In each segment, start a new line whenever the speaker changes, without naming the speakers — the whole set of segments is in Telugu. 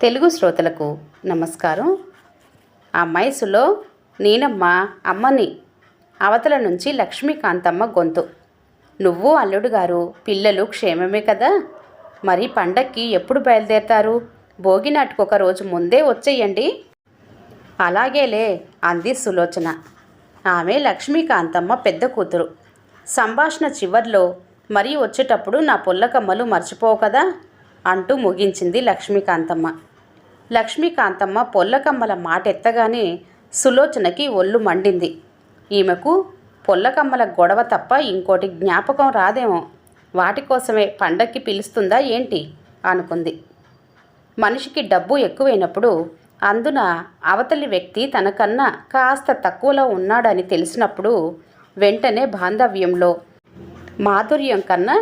తెలుగు శ్రోతలకు నమస్కారం. మైసులో నేనమ్మ అమ్మని అవతల నుంచి లక్ష్మీకాంతమ్మ గొంతు. నువ్వు అల్లుడు గారు పిల్లలు క్షేమమే కదా? మరి పండక్కి ఎప్పుడు బయలుదేరతారు? భోగినాటికి ఒక రోజు ముందే వచ్చేయండి. అలాగేలే అంది సులోచన. ఆమె లక్ష్మీకాంతమ్మ పెద్ద కూతురు. సంభాషణ చివర్లో మరీ వచ్చేటప్పుడు నా పుల్లకమ్మలు మర్చిపోవు కదా అంటూ ముగించింది లక్ష్మీకాంతమ్మ. లక్ష్మీకాంతమ్మ పొల్లకమ్మల మాట ఎత్తగానే సులోచనకి ఒళ్ళు మండింది. ఈమెకు పొల్లకమ్మల గొడవ తప్ప ఇంకోటి జ్ఞాపకం రాదేమో. వాటి కోసమే పండక్కి పిలుస్తుందా ఏంటి అనుకుంది. మనిషికి డబ్బు ఎక్కువైనప్పుడు, అందున అవతలి వ్యక్తి తనకన్నా కాస్త తక్కువలో ఉన్నాడని తెలిసినప్పుడు వెంటనే బాంధవ్యంలో మాధుర్యం కన్నా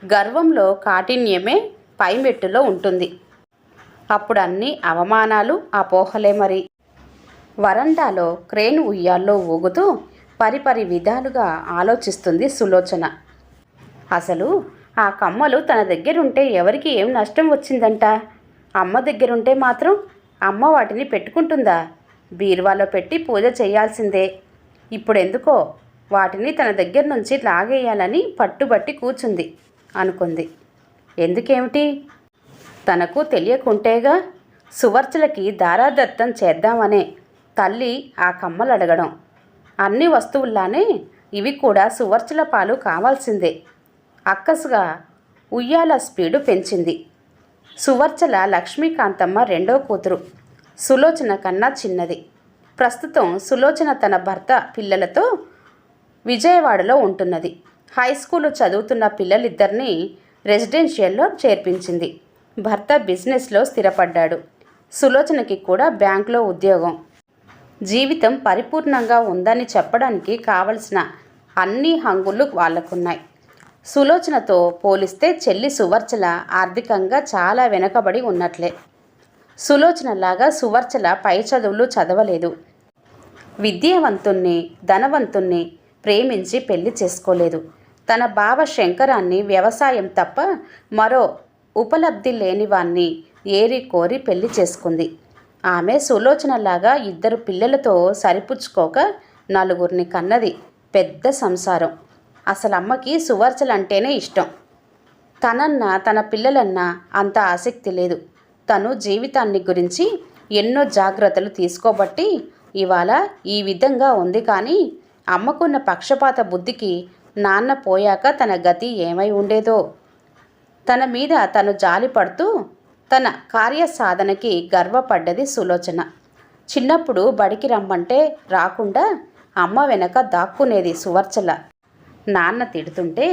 గర్వంలో కాఠిన్యమే పైమెట్టులో ఉంటుంది. అప్పుడు అన్ని అవమానాలు అపోహలే. మరి వరండాలో క్రేన్ ఉయ్యాల్లో ఊగుతూ పరిపరి విధాలుగా ఆలోచిస్తుంది సులోచన. అసలు ఆ కమ్మలు తన దగ్గరుంటే ఎవరికి ఏం నష్టం వచ్చిందంట? అమ్మ దగ్గరుంటే మాత్రం అమ్మ వాటిని పెట్టుకుంటుందా? బీరువాలో పెట్టి పూజ చేయాల్సిందే. ఇప్పుడెందుకో వాటిని తన దగ్గర నుంచి లాగేయాలని పట్టుబట్టి కూర్చుంది అనుకుంది. ఎందుకేమిటి? తనకు తెలియకుంటేగా సువర్చలకి దారాదత్తం చేద్దామనే తల్లి ఆ కమ్మలు అడగడం. అన్ని వస్తువుల్లానే ఇవి కూడా సువర్చల పాలు కావాల్సిందే. అక్కసుగా ఉయ్యాల స్పీడు పెంచింది. సువర్చల లక్ష్మీకాంతమ్మ రెండో కూతురు. సులోచన కన్నా చిన్నది. ప్రస్తుతం సులోచన తన భర్త పిల్లలతో విజయవాడలో ఉంటున్నది. హై స్కూలు చదువుతున్న పిల్లలిద్దరినీ రెసిడెన్షియల్లో చేర్పించింది. భర్త బిజినెస్లో స్థిరపడ్డాడు. సులోచనకి కూడా బ్యాంకులో ఉద్యోగం. జీవితం పరిపూర్ణంగా ఉందని చెప్పడానికి కావలసిన అన్ని హంగులు వాళ్ళకున్నాయి. సులోచనతో పోలిస్తే చెల్లి సువర్చల ఆర్థికంగా చాలా వెనకబడి ఉన్నట్లే. సులోచనలాగా సువర్చల పై చదువులు చదవలేదు. విద్యావంతుణ్ణి ధనవంతుణ్ణి ప్రేమించి పెళ్లి చేసుకోలేదు. తన బావ శంకరాన్ని వ్యవసాయం తప్ప మరో ఉపలబ్ధి లేనివాన్ని ఏరి కోరి పెళ్లి చేసుకుంది. ఆమె సులోచనలాగా ఇద్దరు పిల్లలతో సరిపుచ్చుకోక నలుగురిని కన్నది. పెద్ద సంసారం. అసలు అమ్మకి సువర్చలంటేనే ఇష్టం. తనన్నా తన పిల్లలన్నా అంత ఆసక్తి లేదు. తను జీవితాన్ని గురించి ఎన్నో జాగ్రత్తలు తీసుకోబట్టి ఇవాళ ఈ విధంగా ఉంది. కానీ అమ్మకున్న పక్షపాత బుద్ధికి నాన్న పోయాక తన గతి ఏమై ఉండేదో. తన మీద తను జాలిపడుతూ తన కార్యసాధనకి గర్వపడ్డది సులోచన. చిన్నప్పుడు బడికి రమ్మంటే రాకుండా అమ్మ వెనక దాక్కునేది సువర్చల. నాన్న తిడుతుంటే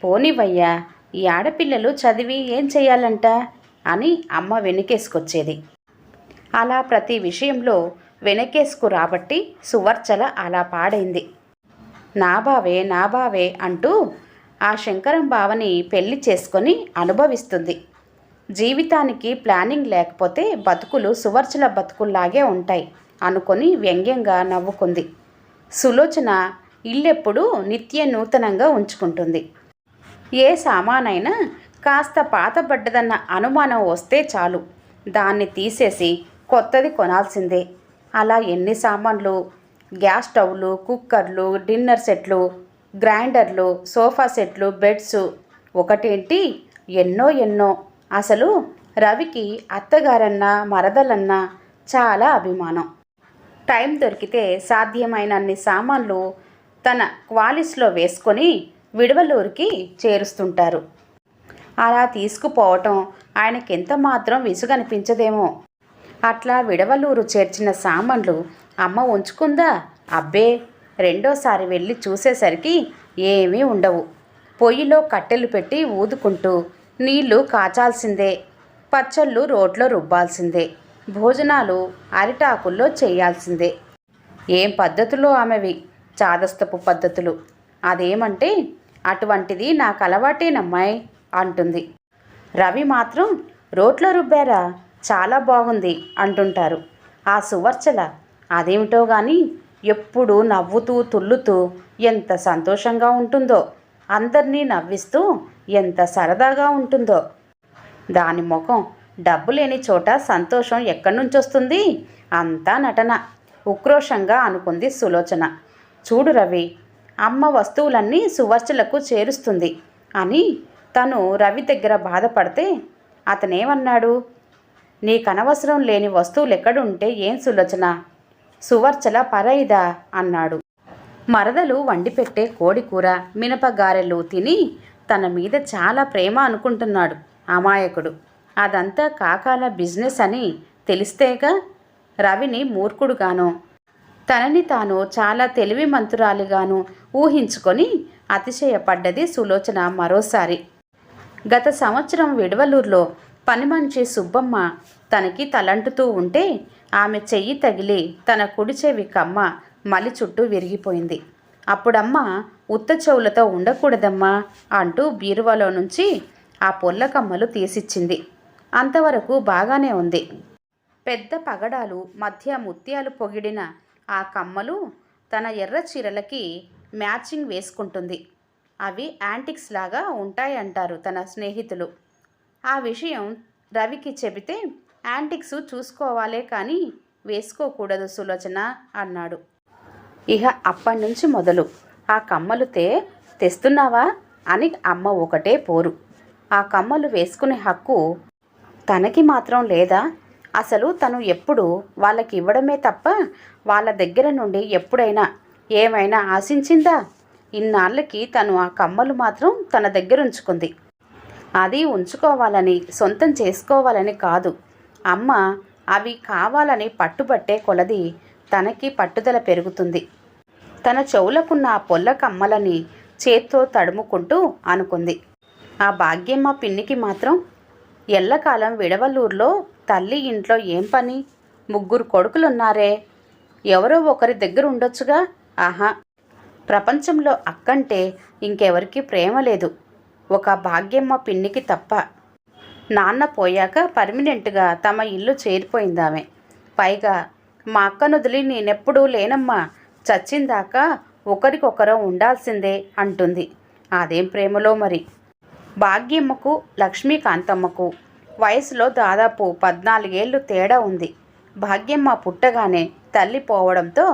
పోనివయ్యా, ఈ ఆడపిల్లలు చదివి ఏం చెయ్యాలంట అని అమ్మ వెనకేసుకొచ్చేది. అలా ప్రతి విషయంలో వెనకేసుకు రాబట్టి సువర్చల అలా పాడైంది. నా బావే అంటూ ఆ శంకరం బావని పెళ్లి చేసుకొని అనుభవిస్తుంది. జీవితానికి ప్లానింగ్ లేకపోతే బతుకులు సువర్చల బతుకుల్లాగే ఉంటాయి అనుకొని వ్యంగ్యంగా నవ్వుకుంది. సులోచన ఇల్లెప్పుడు నిత్య నూతనంగా ఉంచుకుంటుంది. ఏ సామానైనా కాస్త పాతబడ్డదన్న అనుమానం వస్తే చాలు దాన్ని తీసేసి కొత్తది కొనాల్సిందే. అలా ఎన్ని సామాన్లు! గ్యాస్ స్టవ్లు, కుక్కర్లు, డిన్నర్ సెట్లు, గ్రైండర్లు, సోఫా సెట్లు, బెడ్స్, ఒకటేంటి ఎన్నో. అసలు రవికి అత్తగారన్నా మరదలన్నా చాలా అభిమానం. టైం దొరికితే సాధ్యమైనన్ని సామాన్లు తన క్వాలిస్లో వేసుకొని విడవలూరికి చేరుస్తుంటారు. అలా తీసుకుపోవటం ఆయనకెంత మాత్రం విసుగనిపించదేమో. అట్లా విడవలూరు చేర్చిన సామాన్లు అమ్మ ఉంచుకుందా? అబ్బే, రెండోసారి వెళ్ళి చూసేసరికి ఏమీ ఉండవు. పొయ్యిలో కట్టెలు పెట్టి ఊదుకుంటూ నీళ్లు కాచాల్సిందే. పచ్చళ్ళు రోట్లో రుబ్బాల్సిందే. భోజనాలు అరిటాకుల్లో చేయాల్సిందే. ఏం పద్ధతులు ఆమెవి! చాదస్తపు పద్ధతులు. అదేమంటే అటువంటిది నాకు అలవాటేనమ్మాయి అంటుంది. రవి మాత్రం రోట్లో రుబ్బారా, చాలా బాగుంది అంటుంటారు. ఆ సువర్చల అదేమిటో గాని ఎప్పుడూ నవ్వుతూ తుల్లుతూ ఎంత సంతోషంగా ఉంటుందో. అందరినీ నవ్విస్తూ ఎంత సరదాగా ఉంటుందో. దాని ముఖం డబ్బు లేని చోట సంతోషం ఎక్కడి నుంచి వస్తుంది? అంతా నటన, ఉక్రోషంగా అనుకుంది సులోచన. చూడు రవి, అమ్మ వస్తువులన్నీ సువర్చలకు చేరుస్తుంది అని తను రవి దగ్గర బాధపడితే అతనేమన్నాడు? నీకనవసరం లేని వస్తువులు ఎక్కడుంటే ఏం సులోచన, సువర్చల పరైదా అన్నాడు. మరదలు వండిపెట్టే కోడికూర మినపగారెలు తిని తన మీద చాలా ప్రేమ అనుకుంటున్నాడు అమాయకుడు. అదంతా కాకాల బిజినెస్ అని తెలిస్తేగా రవిని మూర్ఖుడుగానో తనని తాను చాలా తెలివిమంతురాలిగాను ఊహించుకొని అతిశయపడ్డది సులోచన మరోసారి. గత సంవత్సరం విడవలూరులో పనిమనిషి సుబ్బమ్మ తనకి తలంటుతూ ఉంటే ఆమె చెయ్యి తగిలి తన కుడి చెవి కమ్మ మలి చుట్టూ విరిగిపోయింది. అప్పుడమ్మ ఉత్త చెవులతో ఉండకూడదమ్మా అంటూ బీరువాలో నుంచి ఆ పొల్ల కమ్మలు తీసిచ్చింది. అంతవరకు బాగానే ఉంది. పెద్ద పగడాలు మధ్య ముత్యాలు పొగిడిన ఆ కమ్మలు తన ఎర్ర చీరలకి మ్యాచింగ్ వేసుకుంటుంది. అవి యాంటిక్స్ లాగా ఉంటాయంటారు తన స్నేహితులు. ఆ విషయం రవికి చెబితే యాంటిక్స్ చూసుకోవాలే కానీ వేసుకోకూడదు సులోచన అన్నాడు. ఇహ అప్పటి నుంచి మొదలు ఆ కమ్మలు తెస్తున్నావా అని అమ్మ ఒకటే పోరు. ఆ కమ్మలు వేసుకునే హక్కు తనకి మాత్రం లేదా? అసలు తను ఎప్పుడు వాళ్ళకి ఇవ్వడమే తప్ప వాళ్ళ దగ్గర నుండి ఎప్పుడైనా ఏమైనా ఆశించిందా? ఇన్నాళ్ళకి తను ఆ కమ్మలు మాత్రం తన దగ్గర ఉంచుకుంది. అది ఉంచుకోవాలని సొంతం చేసుకోవాలని కాదు. అమ్మ అవి కావాలని పట్టుబట్టే కొలది తనకి పట్టుదల పెరుగుతుంది. తన చెవులకున్న ఆ పొల్ల కమ్మలని చేత్తో తడుముకుంటూ అనుకుంది. ఆ భాగ్యమ్మ పిన్నికి మాత్రం ఎల్లకాలం విడవలూరులో తల్లి ఇంట్లో ఏం పని? 3 కొడుకులున్నారే, ఎవరో ఒకరి దగ్గర ఉండొచ్చుగా. ఆహా, ప్రపంచంలో అక్కంటే ఇంకెవరికి ప్రేమ లేదు, ఒక భాగ్యమ్మ పిన్నికి తప్ప. నాన్న పోయాక పర్మినెంట్గా తమ ఇల్లు చేరిపోయిందామె. పైగా మా అక్కనొదిలి నేనెప్పుడూ లేనమ్మా, చచ్చిందాకా ఒకరికొకరం ఉండాల్సిందే అంటుంది. అదేం ప్రేమలో మరి. భాగ్యమ్మకు లక్ష్మీకాంతమ్మకు వయసులో దాదాపు 14 ఏళ్ళు తేడా ఉంది. భాగ్యమ్మ పుట్టగానే తల్లి పోవడంతో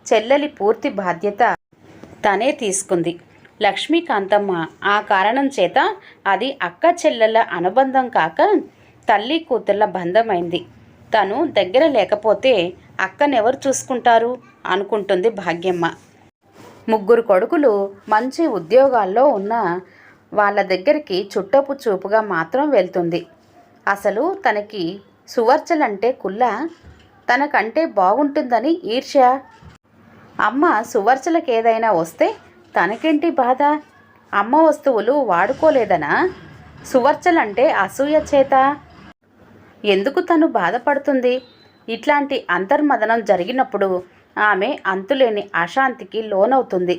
చెల్లెలి పూర్తి బాధ్యత తనే తీసుకుంది. లక్ష్మీకాంతమ్మ ఆ కారణం చేత అది అక్క చెల్లెళ్ళ అనుబంధం కాక తల్లి కూతుళ్ళ బంధమైంది. తను దగ్గర లేకపోతే అక్కనెవరు చూసుకుంటారు అనుకుంటుంది భాగ్యమ్మ. 3 కొడుకులు మంచి ఉద్యోగాల్లో ఉన్న వాళ్ళ దగ్గరికి చుట్టపు చూపుగా మాత్రం వెళ్తుంది. అసలు తనకి సువర్చలంటే కుల్ల, తనకంటే బాగుంటుందని ఈర్ష్య. అమ్మ సువర్చలకేదైనా వస్తే తనకేంటి బాధ? అమ్మ వస్తువులు వాడుకోలేదనా? సువర్చలంటే అసూయ చేత ఎందుకు తను బాధపడుతుంది? ఇట్లాంటి అంతర్మదనం జరిగినప్పుడు ఆమె అంతులేని అశాంతికి లోనవుతుంది.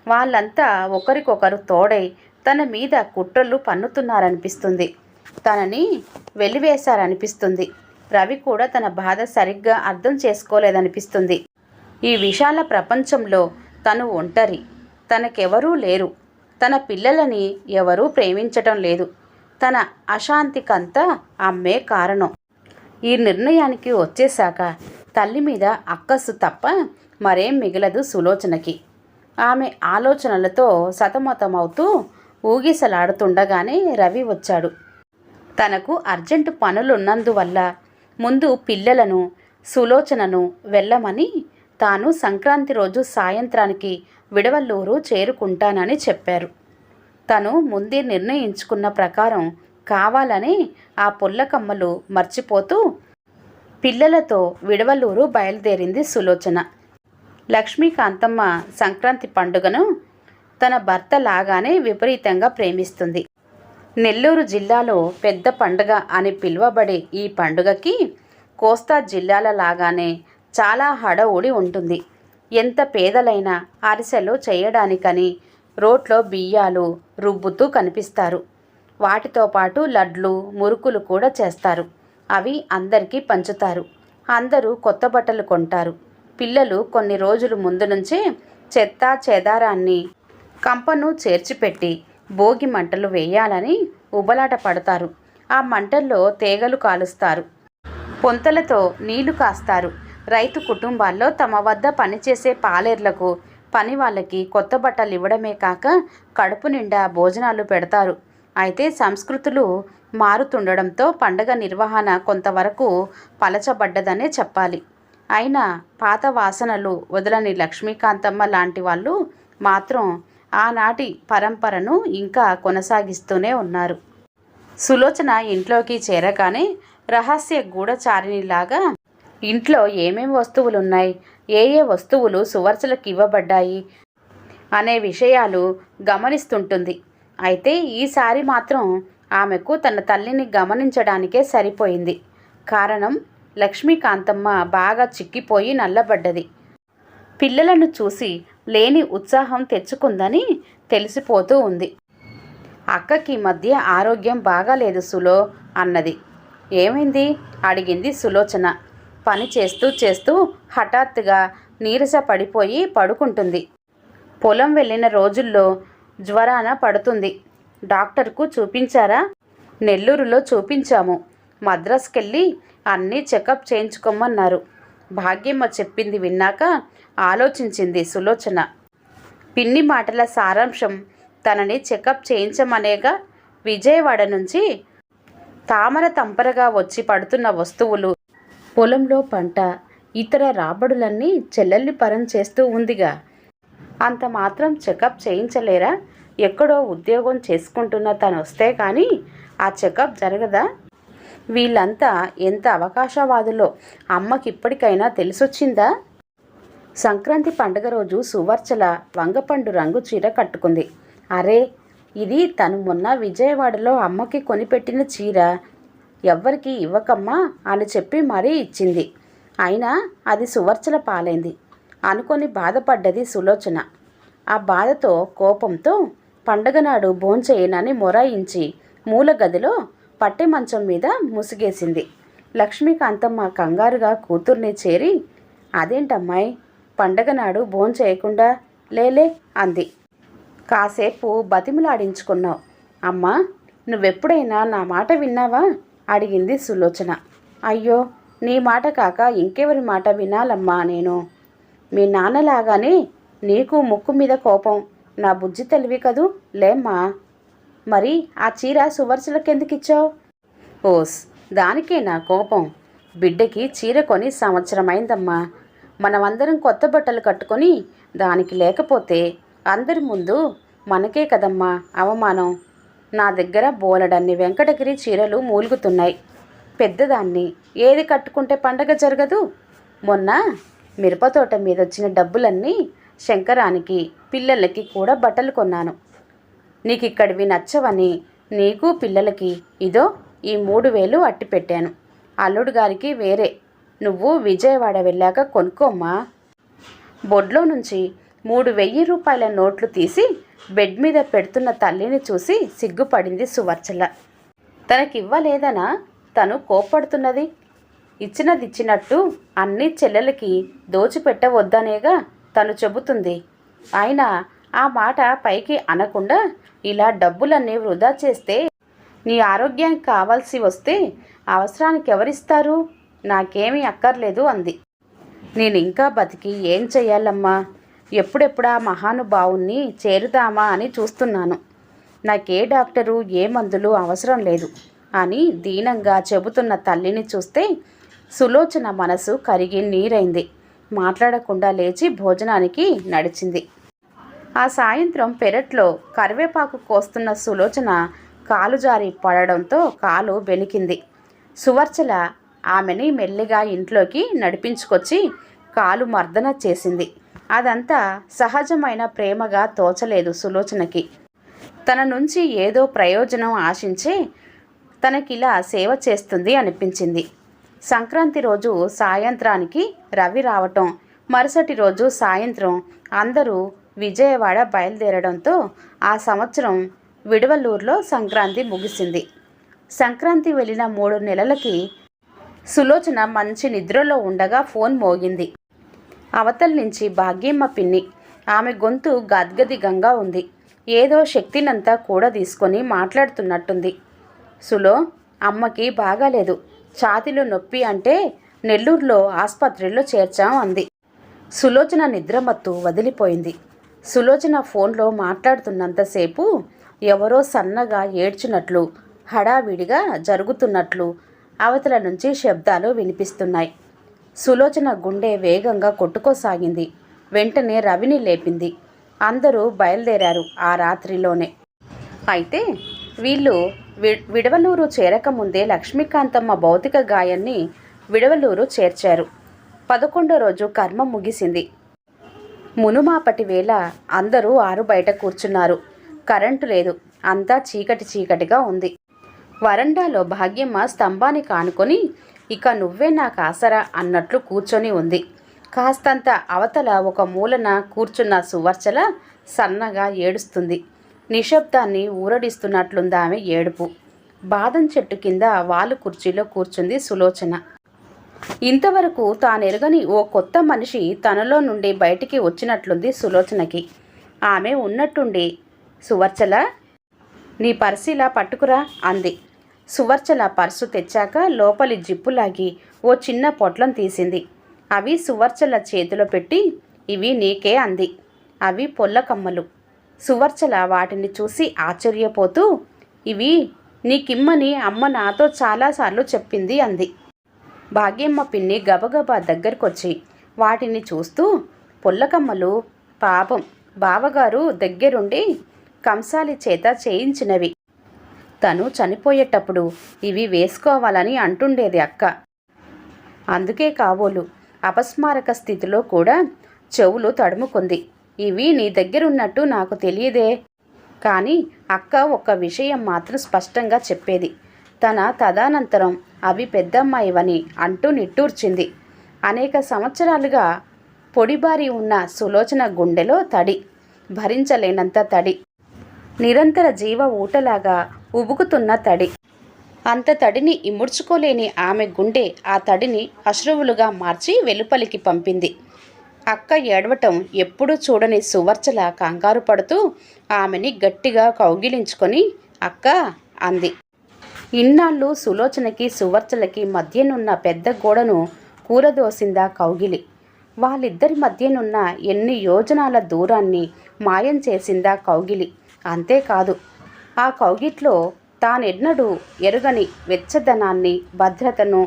వాళ్ళంతా ఒకరికొకరు తోడై తన మీద కుట్రలు పన్నుతున్నారనిపిస్తుంది. తనని వెలివేశారనిపిస్తుంది. రవి కూడా తన బాధ సరిగ్గా అర్థం చేసుకోలేదనిపిస్తుంది. ఈ విశాల ప్రపంచంలో తను ఒంటరి, తనకెవరూ లేరు. తన పిల్లలని ఎవరూ ప్రేమించటం లేదు. తన అశాంతికంతా అమ్మే కారణం. ఈ నిర్ణయానికి వచ్చేశాక తల్లి మీద అక్కసు తప్ప మరేం మిగలదు సులోచనకి. ఆమె ఆలోచనలతో సతమతమవుతూ ఊగిసలాడుతుండగానే రవి వచ్చాడు. తనకు అర్జెంటు పనులున్నందువల్ల ముందు పిల్లలను సులోచనను వెళ్ళమని తాను సంక్రాంతి రోజు సాయంత్రానికి విడవల్లూరు చేరుకుంటానని చెప్పారు. తను ముందే నిర్ణయించుకున్న ప్రకారం కావాలని ఆ పుల్లకమ్మలు మర్చిపోతూ పిల్లలతో విడవల్లూరు బయలుదేరింది సులోచన. లక్ష్మీకాంతమ్మ సంక్రాంతి పండుగను తన భర్త లాగానే విపరీతంగా ప్రేమిస్తుంది. నెల్లూరు జిల్లాలో పెద్ద పండుగ అని పిలువబడే ఈ పండుగకి కోస్తా జిల్లాల లాగానే చాలా హడావుడి ఉంటుంది. ఎంత పేదలైనా అరిసెలు చేయడానికని రోట్లో బియ్యాలు రుబ్బుతూ కనిపిస్తారు. వాటితో పాటు లడ్లు, మురుకులు కూడా చేస్తారు. అవి అందరికీ పంచుతారు. అందరూ కొత్త బట్టలు కొంటారు. పిల్లలు కొన్ని రోజుల ముందు నుంచే చెత్త చెదారాన్ని కంపను చేర్చిపెట్టి భోగి మంటలు వేయాలని ఉబలాట పడతారు. ఆ మంటల్లో తేగలు కాలుస్తారు, పొంతలతో నీళ్లు కాస్తారు. రైతు కుటుంబాల్లో తమ వద్ద పనిచేసే పాలేర్లకు, పని వాళ్ళకి కొత్త బట్టలు ఇవ్వడమే కాక కడుపు నిండా భోజనాలు పెడతారు. అయితే సంస్కృతులు మారుతుండడంతో పండగ నిర్వహణ కొంతవరకు పలచబడ్డదనే చెప్పాలి. అయినా పాత వాసనలు వదలని లక్ష్మీకాంతమ్మ లాంటి వాళ్ళు మాత్రం ఆనాటి పరంపరను ఇంకా కొనసాగిస్తూనే ఉన్నారు. సులోచన ఇంట్లోకి చేరగానే రహస్య గూఢచారిణిలాగా ఇంట్లో ఏమేం వస్తువులున్నాయి, ఏ వస్తువులు సువర్చలకు ఇవ్వబడ్డాయి అనే విషయాలు గమనిస్తుంటుంది. అయితే ఈసారి మాత్రం ఆమెకు తన తల్లిని గమనించడానికే సరిపోయింది. కారణం, లక్ష్మీకాంతమ్మ బాగా చిక్కిపోయి నల్లబడ్డది. పిల్లలను చూసి లేని ఉత్సాహం తెచ్చుకుందని తెలిసిపోతూ ఉంది. అక్కకి మధ్య ఆరోగ్యం బాగాలేదు సులో అన్నది. ఏమైంది అడిగింది సులోచన. పని చేస్తూ చేస్తూ హఠాత్తుగా నీరస పడిపోయి పడుకుంటుంది. పొలం వెళ్ళిన రోజుల్లో జ్వరాన పడుతుంది. డాక్టర్కు చూపించారా? నెల్లూరులో చూపించాము. మద్రాసుకెళ్ళి అన్నీ చెకప్ చేయించుకోమన్నారు. భాగ్యమ్మ చెప్పింది విన్నాక ఆలోచించింది సులోచన. పిన్ని మాటల సారాంశం తనని చెకప్ చేయించమనేగా. విజయవాడ నుంచి తామర తంపరగా వచ్చి పడుతున్న వస్తువులు, పొలంలో పంట, ఇతర రాబడులన్నీ చెల్లెల్ని పరం చేస్తూ ఉందిగా. అంత మాత్రం చెకప్ చేయించలేరా? ఎక్కడో ఉద్యోగం చేసుకుంటున్న తను వస్తే కానీ ఆ చెకప్ జరగదా? వీళ్ళంతా ఎంత అవకాశవాదులో అమ్మకి ఇప్పటికైనా తెలిసొచ్చిందా? సంక్రాంతి పండుగ రోజు సువర్చల వంగపండు రంగు చీర కట్టుకుంది. అరే, ఇది తను మొన్న విజయవాడలో అమ్మకి కొనిపెట్టిన చీర. ఎవ్వరికి ఇవ్వకమ్మా అని చెప్పి మరీ ఇచ్చింది. అయినా అది సువర్చల పాలైంది అనుకొని బాధపడ్డది సులోచన. ఆ బాధతో కోపంతో పండగ నాడు భోంచేయనని మొరాయించి మూల గదిలో పట్టె మంచం మీద ముసిగేసింది. లక్ష్మీకాంతమ్మ కంగారుగా కూతుర్ని చేరి, అదేంటమ్మాయి, పండగ నాడు భోంచేయకుండా లేలే అంది. కాసేపు బతిమలాడించుకున్నావు. అమ్మా, నువ్వెప్పుడైనా నా మాట విన్నావా అడిగింది సులోచన. అయ్యో, నీ మాట కాక ఇంకెవరి మాట వినాలమ్మా నేను? మీ నాన్నలాగానే నీకు ముక్కు మీద కోపం. నా బుజ్జి తెలివి కదూ, లేమ్మా. మరి ఆ చీర సువర్చలకెందుకిచ్చావు? ఓస్, దానికే నా కోపం. బిడ్డకి చీర కొని సంవత్సరమైందమ్మా. మనమందరం కొత్త బట్టలు కట్టుకొని దానికి లేకపోతే అందరి ముందు మనకే కదమ్మా అవమానం. నా దగ్గర బోలెడన్ని వెంకటగిరి చీరలు మూలుగుతున్నాయి. పెద్దదాన్ని ఏది కట్టుకుంటే పండగ జరగదు? మొన్న మిరపతోట మీద వచ్చిన డబ్బులన్నీ శంకరానికి, పిల్లలకి కూడా బట్టలు కొన్నాను. నీకు ఇక్కడివి నచ్చవని నీకు పిల్లలకి ఇదో ఈ 3,000 అట్టి పెట్టాను. అల్లుడు గారికి వేరే. నువ్వు విజయవాడ వెళ్ళాక కొనుక్కోమ్మా. బొడ్లో నుంచి 3,000 రూపాయల నోట్లు తీసి బెడ్ మీద పెడుతున్న తల్లిని చూసి సిగ్గుపడింది సువర్చల. తనకివ్వలేదనా తను కోప్పడుతున్నది? ఇచ్చినదిచ్చినట్టు అన్నీ చెల్లెలకి దోచిపెట్టవద్దనేగా తను చెబుతుంది. అయినా ఆ మాట పైకి అనకుండా ఇలా డబ్బులన్నీ వృధా చేస్తే నీ ఆరోగ్యానికి కావాల్సి వస్తే అవసరానికి ఎవరిస్తారు? నాకేమీ అక్కర్లేదు అంది. నేను ఇంకా బతికి ఏం చెయ్యాలమ్మా? ఎప్పుడెప్పుడా మహానుభావుణ్ణి చేరుదామా అని చూస్తున్నాను. నాకే డాక్టరు ఏ మందులు అవసరం లేదు అని దీనంగా చెబుతున్న తల్లిని చూస్తే సులోచన మనసు కరిగి నీరైంది. మాట్లాడకుండా లేచి భోజనానికి నడిచింది. ఆ సాయంత్రం పెరట్లో కరివేపాకు కోస్తున్న సులోచన కాలు జారి పడడంతో కాలు బెనికింది. సువర్చల ఆమెని మెల్లిగా ఇంట్లోకి నడిపించుకొచ్చి కాలు మర్దన చేసింది. అదంతా సహజమైన ప్రేమగా తోచలేదు సులోచనకి. తన నుంచి ఏదో ప్రయోజనం ఆశించే తనకిలా సేవ చేస్తుంది అనిపించింది. సంక్రాంతి రోజు సాయంత్రానికి రవి రావటం, మరుసటి రోజు సాయంత్రం అందరూ విజయవాడ బయలుదేరడంతో ఆ సంవత్సరం విడవలూరులో సంక్రాంతి ముగిసింది. సంక్రాంతి వెళ్ళిన 3 నెలలకి సులోచన మంచి నిద్రలో ఉండగా ఫోన్ మోగింది. అవతల నుంచి భాగ్యమ్మ పిన్ని. ఆమె గొంతు గద్గదిగంగా ఉంది. ఏదో శక్తినంతా కూడా తీసుకొని మాట్లాడుతున్నట్టుంది. సులో, అమ్మకి బాగాలేదు, ఛాతీలో నొప్పి అంటే నెల్లూరులో ఆసుపత్రిలో చేర్చాం అంది. సులోచన నిద్రమత్తు వదిలిపోయింది. సులోచన ఫోన్లో మాట్లాడుతున్నంతసేపు ఎవరో సన్నగా ఏడ్చినట్లు, హడావిడిగా జరుగుతున్నట్లు అవతల నుంచి శబ్దాలు వినిపిస్తున్నాయి. సులోచన గుండె వేగంగా కొట్టుకోసాగింది. వెంటనే రవిని లేపింది. అందరూ బయలుదేరారు ఆ రాత్రిలోనే. అయితే వీళ్ళు విడవలూరు చేరకముందే లక్ష్మీకాంతమ్మ భౌతిక గాయాన్ని విడవలూరు చేర్చారు. 11వ రోజు కర్మ ముగిసింది. మునుమాపటి వేళ అందరూ ఆరు బయట కూర్చున్నారు. కరెంటు లేదు. అంతా చీకటి చీకటిగా ఉంది. వరండాలో భాగ్యమ్మ స్తంభానికి ఆనుకొని ఇక నువ్వే నాకు ఆసరా అన్నట్లు కూర్చొని ఉంది. కాస్తంత అవతల ఒక మూలన కూర్చున్న సువర్చల సన్నగా ఏడుస్తుంది. నిశ్శబ్దాన్ని ఊరడిస్తున్నట్లుంది ఆమె ఏడుపు. బాదం చెట్టు కింద వాలు కుర్చీలో కూర్చుంది సులోచన. ఇంతవరకు తానెరగని ఓ కొత్త మనిషి తనలో నుండి బయటికి వచ్చినట్లుంది సులోచనకి. ఆమె ఉన్నట్టుండి, సువర్చల, నీ పర్సిలా పట్టుకురా అంది. సువర్చల పర్సు తెచ్చాక లోపలి జిప్పులాగి ఓ చిన్న పొట్లం తీసింది. అవి సువర్చల చేతిలో పెట్టి, ఇవి నీకే అంది. అవి పొల్ల కమ్మలు. సువర్చల వాటిని చూసి ఆశ్చర్యపోతూ, ఇవి నీకిమ్మని అమ్మ నాతో చాలాసార్లు చెప్పింది అంది. భాగ్యమ్మ పిన్ని గబగబా దగ్గరకొచ్చి వాటిని చూస్తూ, పొల్లకమ్మలు పాపం బావగారు దగ్గరుండి కంసాలి చేత చేయించినవి. తను చనిపోయేటప్పుడు ఇవి వేసుకోవాలని అంటుండేది అక్క. అందుకే కాబోలు అపస్మారక స్థితిలో కూడా చెవులు తడుముకుంది. ఇవి నీ దగ్గరున్నట్టు నాకు తెలియదే. కానీ అక్క ఒక్క విషయం మాత్రం స్పష్టంగా చెప్పేది. తన తదనంతరం అవి పెద్దమ్మాయివని అంటూ నిట్టూర్చింది. అనేక సంవత్సరాలుగా పొడిబారి ఉన్న సులోచన గుండెలో తడి, భరించలేనంత తడి, నిరంతర జీవ ఊటలాగా ఉబుకుతున్న తడి. అంత తడిని ఇముడ్చుకోలేని ఆమె గుండె ఆ తడిని అశ్రువులుగా మార్చి వెలుపలికి పంపింది. అక్క ఏడవటం ఎప్పుడూ చూడని సువర్చల కంగారు పడుతూ ఆమెని గట్టిగా కౌగిలించుకొని, అక్క అంది. ఇన్నాళ్ళు సులోచనకి సువర్చలకి మధ్యనున్న పెద్ద గోడను కూరదోసిందా కౌగిలి. వాళ్ళిద్దరి మధ్యనున్న ఎన్ని యోజనాల దూరాన్ని మాయం చేసిందా కౌగిలి. అంతేకాదు, ఆ కౌగిట్లో తానెన్నడూ ఎరుగని వెచ్చదనాన్ని, భద్రతను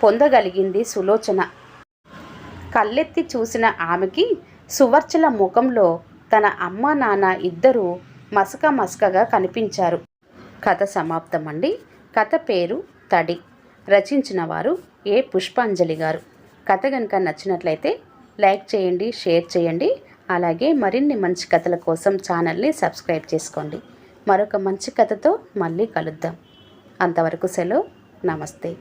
పొందగలిగింది సులోచన. కళ్ళెత్తి చూసిన ఆమెకి సువర్చల ముఖంలో తన అమ్మ నాన్న ఇద్దరూ మసక మసకగా కనిపించారు. కథ సమాప్తం అండి. కథ పేరు తడి. రచించిన వారు ఏ పుష్పాంజలి గారు. కథ కనుక నచ్చినట్లయితే లైక్ చేయండి, షేర్ చేయండి. అలాగే మరిన్ని మంచి కథల కోసం ఛానల్ని సబ్స్క్రైబ్ చేసుకోండి. మరొక మంచి కథతో మళ్ళీ కలుద్దాం. అంతవరకు సెలవు. నమస్తే.